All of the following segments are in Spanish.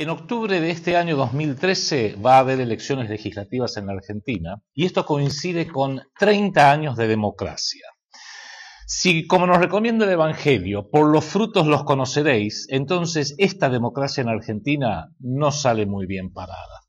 En octubre de este año 2013 va a haber elecciones legislativas en la Argentina y esto coincide con 30 años de democracia. Si, como nos recomienda el Evangelio, por los frutos los conoceréis, entonces esta democracia en Argentina no sale muy bien parada.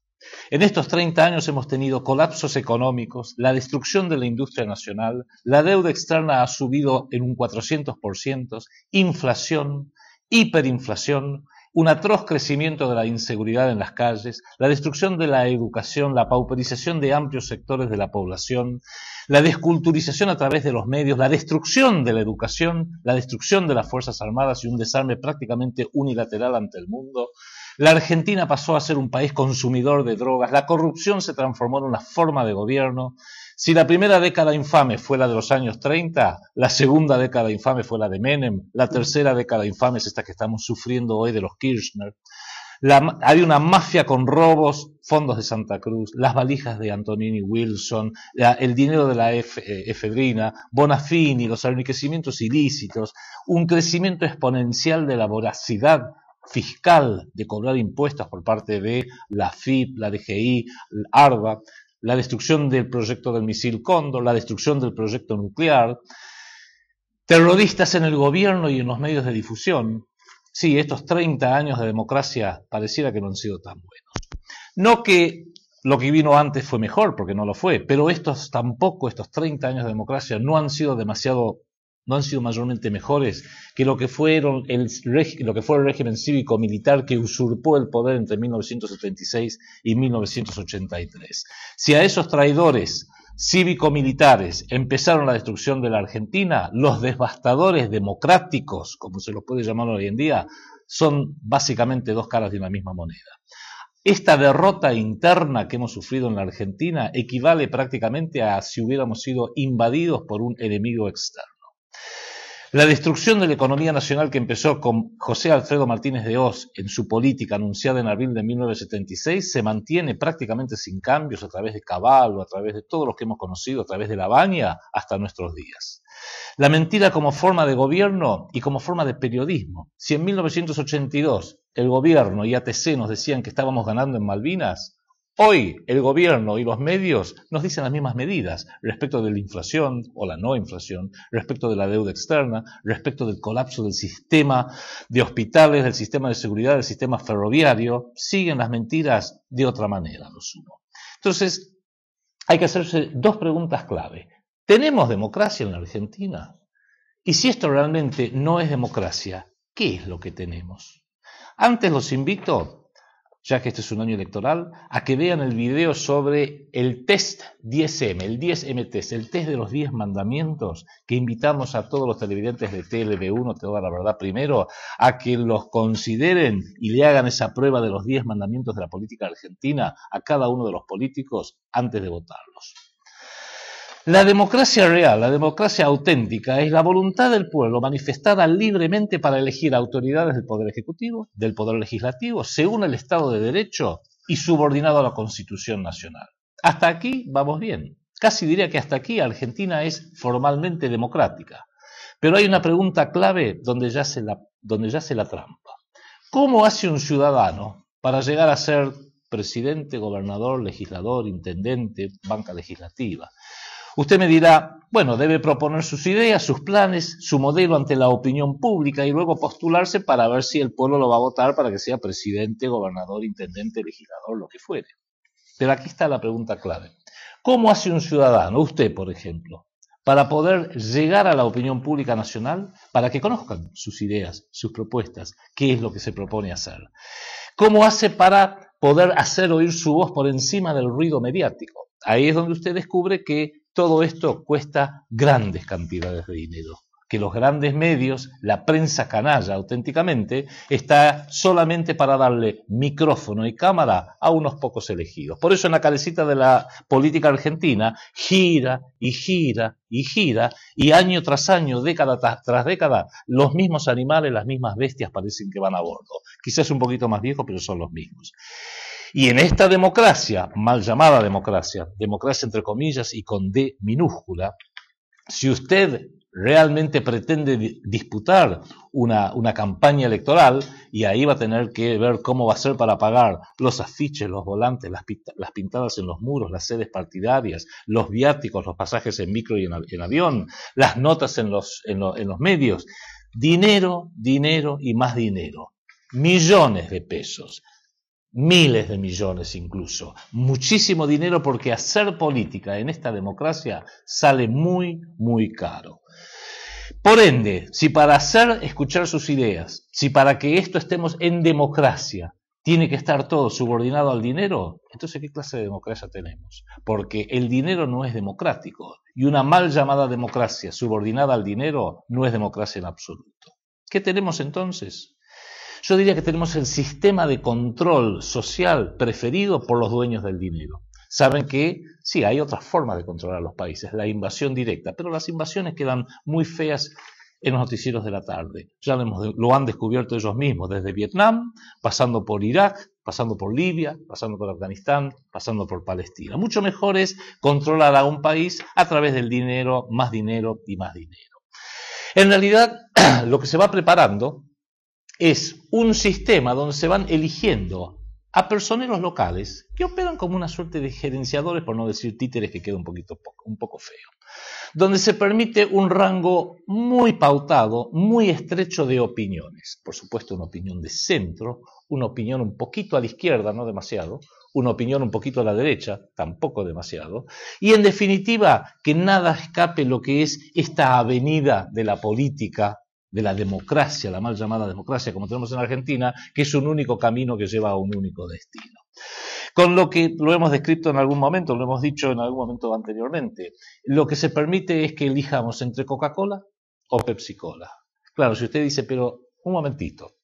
En estos 30 años hemos tenido colapsos económicos, la destrucción de la industria nacional, la deuda externa ha subido en un 400%, inflación, hiperinflación, un atroz crecimiento de la inseguridad en las calles, la destrucción de la educación, la pauperización de amplios sectores de la población, la desculturización a través de los medios, la destrucción de la educación, la destrucción de las Fuerzas Armadas y un desarme prácticamente unilateral ante el mundo. La Argentina pasó a ser un país consumidor de drogas, la corrupción se transformó en una forma de gobierno. Si la primera década infame fue la de los años 30, la segunda década infame fue la de Menem, la tercera década infame es esta que estamos sufriendo hoy de los Kirchner. Hay una mafia con robos, fondos de Santa Cruz, las valijas de Antonini Wilson, el dinero de la efedrina, Bonafini, los enriquecimientos ilícitos, un crecimiento exponencial de la voracidad fiscal de cobrar impuestos por parte de la AFIP, la DGI, el ARBA, la destrucción del proyecto del misil Cóndor, la destrucción del proyecto nuclear, terroristas en el gobierno y en los medios de difusión. Sí, estos 30 años de democracia pareciera que no han sido tan buenos. No que lo que vino antes fue mejor, porque no lo fue, pero estos 30 años de democracia no han sido mayormente mejores que lo que fue el régimen cívico-militar que usurpó el poder entre 1976 y 1983. Si a esos traidores cívico-militares empezaron la destrucción de la Argentina, los devastadores democráticos, como se los puede llamar hoy en día, son básicamente dos caras de una misma moneda. Esta derrota interna que hemos sufrido en la Argentina equivale prácticamente a si hubiéramos sido invadidos por un enemigo externo. La destrucción de la economía nacional que empezó con José Alfredo Martínez de Hoz en su política anunciada en abril de 1976 se mantiene prácticamente sin cambios a través de Caballo, a través de todos los que hemos conocido, a través de La Baña, hasta nuestros días. La mentira como forma de gobierno y como forma de periodismo. Si en 1982 el gobierno y ATC nos decían que estábamos ganando en Malvinas, hoy el gobierno y los medios nos dicen las mismas medidas respecto de la inflación o la no inflación, respecto de la deuda externa, respecto del colapso del sistema de hospitales, del sistema de seguridad, del sistema ferroviario. Siguen las mentiras de otra manera, lo sumo. Entonces, hay que hacerse dos preguntas clave. ¿Tenemos democracia en la Argentina? Y si esto realmente no es democracia, ¿qué es lo que tenemos? Antes los invito, ya que este es un año electoral, a que vean el video sobre el test 10M, el 10M test, el test de los 10 mandamientos, que invitamos a todos los televidentes de TLB1, Te doy la verdad primero, a que los consideren y le hagan esa prueba de los 10 mandamientos de la política argentina a cada uno de los políticos antes de votarlos. La democracia real, la democracia auténtica, es la voluntad del pueblo manifestada libremente para elegir autoridades del Poder Ejecutivo, del Poder Legislativo, según el Estado de Derecho y subordinado a la Constitución Nacional. Hasta aquí vamos bien. Casi diría que hasta aquí Argentina es formalmente democrática. Pero hay una pregunta clave donde yace la trampa. ¿Cómo hace un ciudadano para llegar a ser presidente, gobernador, legislador, intendente, banca legislativa? Usted me dirá, bueno, debe proponer sus ideas, sus planes, su modelo ante la opinión pública y luego postularse para ver si el pueblo lo va a votar para que sea presidente, gobernador, intendente, legislador, lo que fuere. Pero aquí está la pregunta clave. ¿Cómo hace un ciudadano, usted por ejemplo, para poder llegar a la opinión pública nacional, para que conozcan sus ideas, sus propuestas, qué es lo que se propone hacer? ¿Cómo hace para poder hacer oír su voz por encima del ruido mediático? Ahí es donde usted descubre que todo esto cuesta grandes cantidades de dinero, que los grandes medios, la prensa canalla auténticamente, está solamente para darle micrófono y cámara a unos pocos elegidos. Por eso en la cabecita de la política argentina gira y gira y gira, y año tras año, década tras década, los mismos animales, las mismas bestias parecen que van a bordo. Quizás un poquito más viejos, pero son los mismos. Y en esta democracia, mal llamada democracia entre comillas y con D minúscula, si usted realmente pretende disputar una campaña electoral, y ahí va a tener que ver cómo va a ser para pagar los afiches, los volantes, las pintadas en los muros, las sedes partidarias, los viáticos, los pasajes en micro y en avión, las notas en los medios. Dinero, dinero y más dinero. Millones de pesos. Miles de millones incluso. Muchísimo dinero, porque hacer política en esta democracia sale muy, muy caro. Por ende, si para hacer escuchar sus ideas, si para que esto estemos en democracia, tiene que estar todo subordinado al dinero, entonces ¿qué clase de democracia tenemos? Porque el dinero no es democrático, y una mal llamada democracia subordinada al dinero no es democracia en absoluto. ¿Qué tenemos entonces? Yo diría que tenemos el sistema de control social preferido por los dueños del dinero. Saben que sí, hay otras formas de controlar los países, la invasión directa, pero las invasiones quedan muy feas en los noticieros de la tarde. Ya lo han descubierto ellos mismos, desde Vietnam, pasando por Irak, pasando por Libia, pasando por Afganistán, pasando por Palestina. Mucho mejor es controlar a un país a través del dinero y más dinero. En realidad, lo que se va preparando es un sistema donde se van eligiendo a personeros locales que operan como una suerte de gerenciadores, por no decir títeres, que queda un poco feo, donde se permite un rango muy pautado, muy estrecho de opiniones. Por supuesto, una opinión de centro, una opinión un poquito a la izquierda, no demasiado, una opinión un poquito a la derecha, tampoco demasiado, y en definitiva, que nada escape lo que es esta avenida de la política, de la democracia, la mal llamada democracia, como tenemos en Argentina, que es un único camino que lleva a un único destino. Con lo que lo hemos descrito en algún momento, lo hemos dicho en algún momento anteriormente, lo que se permite es que elijamos entre Coca-Cola o Pepsi-Cola. Claro, si usted dice, pero un momentito,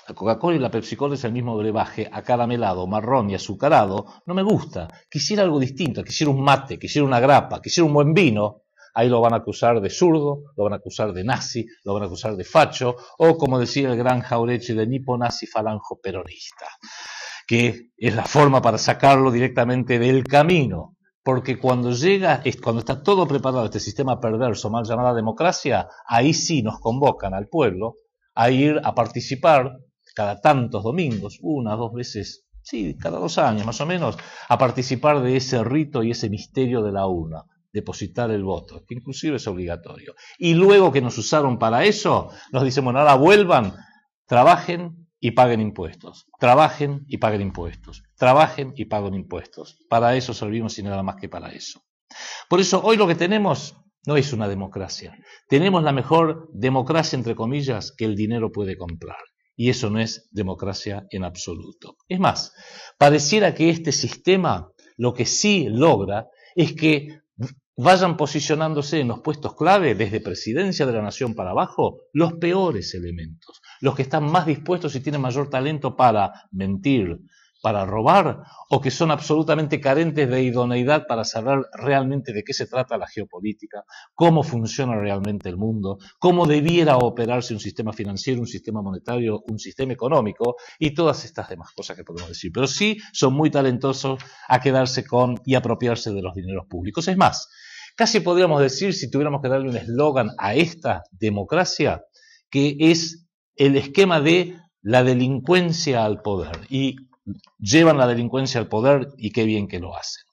la Coca-Cola y la Pepsi-Cola es el mismo brebaje, acaramelado, marrón y azucarado, no me gusta, quisiera algo distinto, quisiera un mate, quisiera una grapa, quisiera un buen vino. Ahí lo van a acusar de zurdo, lo van a acusar de nazi, lo van a acusar de facho, o como decía el gran Jauretche, de nipo-nazi falanjo peronista, que es la forma para sacarlo directamente del camino. Porque cuando está todo preparado este sistema perverso, mal llamada democracia, ahí sí nos convocan al pueblo a ir a participar cada tantos domingos, 1 o 2 veces, sí, cada 2 años más o menos, a participar de ese rito y ese misterio de la urna. Depositar el voto, que inclusive es obligatorio. Y luego que nos usaron para eso, nos dicen, bueno, ahora vuelvan, trabajen y paguen impuestos. Trabajen y paguen impuestos. Trabajen y paguen impuestos. Para eso servimos y nada más que para eso. Por eso hoy lo que tenemos no es una democracia. Tenemos la mejor democracia, entre comillas, que el dinero puede comprar. Y eso no es democracia en absoluto. Es más, pareciera que este sistema lo que sí logra es que vayan posicionándose en los puestos clave, desde presidencia de la nación para abajo, los peores elementos, los que están más dispuestos y tienen mayor talento para mentir, para robar, o que son absolutamente carentes de idoneidad para saber realmente de qué se trata la geopolítica, cómo funciona realmente el mundo, cómo debiera operarse un sistema financiero, un sistema monetario, un sistema económico, y todas estas demás cosas que podemos decir. Pero sí son muy talentosos a quedarse con y apropiarse de los dineros públicos. Es más, casi podríamos decir, si tuviéramos que darle un eslogan a esta democracia, que es el esquema de la delincuencia al poder. Y llevan la delincuencia al poder, y qué bien que lo hacen.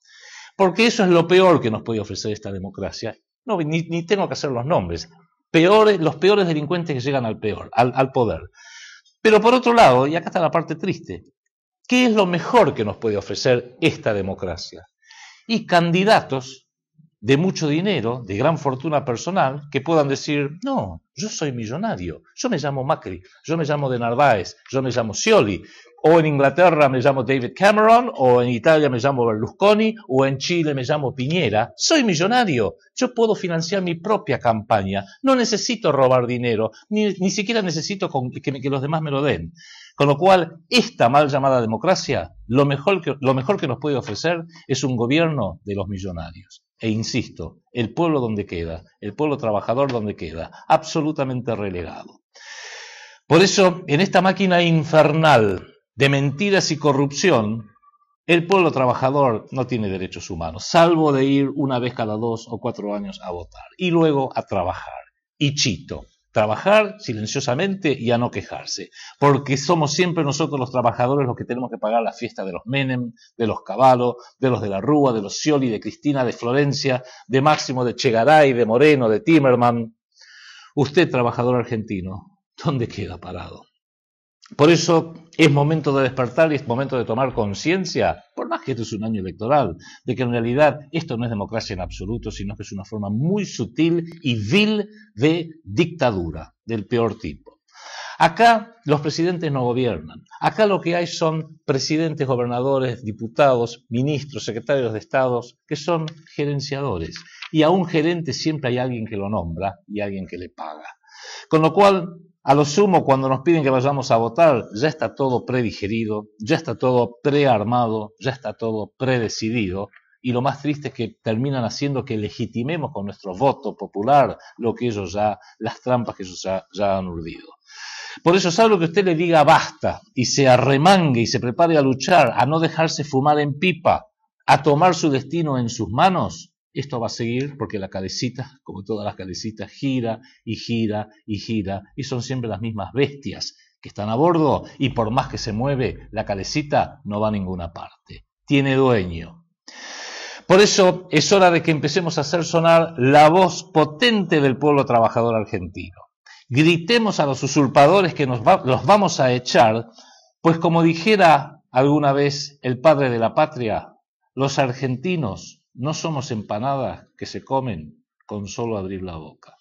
Porque eso es lo peor que nos puede ofrecer esta democracia. No, ni tengo que hacer los nombres. Los peores delincuentes que llegan al poder. Pero por otro lado, y acá está la parte triste, ¿qué es lo mejor que nos puede ofrecer esta democracia? Y candidatos de mucho dinero, de gran fortuna personal, que puedan decir, no, yo soy millonario, yo me llamo Macri, yo me llamo De Narváez, yo me llamo Scioli, o en Inglaterra me llamo David Cameron, o en Italia me llamo Berlusconi, o en Chile me llamo Piñera. Soy millonario, yo puedo financiar mi propia campaña, no necesito robar dinero, ni siquiera necesito que los demás me lo den. Con lo cual, esta mal llamada democracia, lo mejor que nos puede ofrecer es un gobierno de los millonarios. E insisto, el pueblo donde queda, el pueblo trabajador donde queda, absolutamente relegado. Por eso, en esta máquina infernal de mentiras y corrupción, El pueblo trabajador no tiene derechos humanos, salvo de ir una vez cada 2 o 4 años a votar y luego a trabajar. Y chito, trabajar silenciosamente y a no quejarse, porque somos siempre nosotros los trabajadores los que tenemos que pagar la fiesta de los Menem, de los Cavallo, de los de la Rúa, de los Scioli, de Cristina, de Florencia, de Máximo, de Chegaray, de Moreno, de Timerman. Usted, trabajador argentino, ¿dónde queda parado? Por eso es momento de despertar y es momento de tomar conciencia, por más que este es un año electoral, de que en realidad esto no es democracia en absoluto, sino que es una forma muy sutil y vil de dictadura, del peor tipo. Acá los presidentes no gobiernan. Acá lo que hay son presidentes, gobernadores, diputados, ministros, secretarios de Estado, que son gerenciadores. Y a un gerente siempre hay alguien que lo nombra y alguien que le paga. Con lo cual, a lo sumo, cuando nos piden que vayamos a votar, ya está todo predigerido, ya está todo prearmado, ya está todo predecidido. Y lo más triste es que terminan haciendo que legitimemos con nuestro voto popular lo que ellos ya, las trampas que ellos ya han urdido. Por eso, salvo que usted le diga basta y se arremangue y se prepare a luchar, a no dejarse fumar en pipa, a tomar su destino en sus manos, esto va a seguir porque la calecita, como todas las calecitas, gira y gira y gira, y son siempre las mismas bestias que están a bordo, y por más que se mueve, la calecita no va a ninguna parte. Tiene dueño. Por eso es hora de que empecemos a hacer sonar la voz potente del pueblo trabajador argentino. Gritemos a los usurpadores que los vamos a echar, pues como dijera alguna vez el padre de la patria, los argentinos no somos empanadas que se comen con solo abrir la boca.